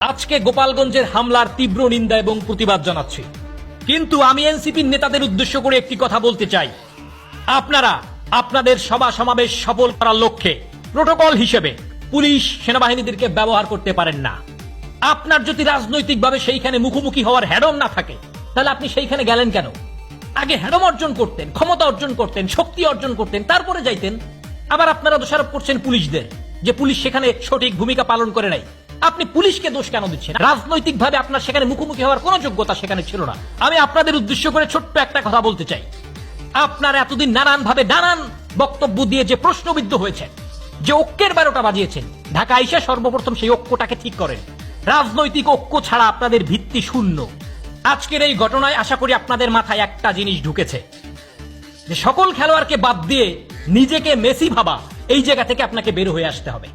আজকে গোপালগঞ্জের হামলার তীব্র নিন্দা এবং প্রতিবাদ জানাচ্ছি, কিন্তু আমি এনসিপির নেতাদের উদ্দেশ্য করে একটি কথা বলতে চাই। আপনারা আপনাদের সভা সমাবেশ সফল করার লক্ষ্যে প্রোটোকল হিসেবে পুলিশ সেনাবাহিনীদেরকে ব্যবহার করতে পারেন না। আপনার যদি রাজনৈতিকভাবে সেইখানে মুখোমুখি হওয়ার হেডম না থাকে, তাহলে আপনি সেইখানে গেলেন কেন? আগে হেডম অর্জন করতেন, ক্ষমতা অর্জন করতেন, শক্তি অর্জন করতেন, তারপরে যাইতেন। আবার আপনারা দোষারোপ করছেন পুলিশদের যে পুলিশ সেখানে সঠিক ভূমিকা পালন করে নাই। আপনি পুলিশকে দোষ কেন দিচ্ছেন? রাজনৈতিকভাবে আপনার সেখানে মুখোমুখি হওয়ার কোনো যোগ্যতা সেখানে ছিল না। আমি আপনাদের উদ্দেশ্য করে ছোট্ট একটা কথা বলতে চাই। আপনারা এতদিন নানানভাবে নানান বক্তব্য দিয়ে যে প্রশ্নবিদ্ধ হয়েছে, যে ঐক্যের 12টা বাজিয়েছেন, ঢাকা আইসা সর্বপ্রথম সেই ঐক্যটাকে ঠিক করেন। রাজনৈতিক ঐক্য ছাড়া আপনাদের ভিত্তি শূন্য। আজকের এই ঘটনায় আশা করি আপনাদের মাথায় একটা জিনিস ঢুকেছে, যে সকল খেলোয়াড়কে বাদ দিয়ে নিজেকে মেসি ভাবা, এই জায়গা থেকে আপনাকে বের হয়ে আসতে হবে।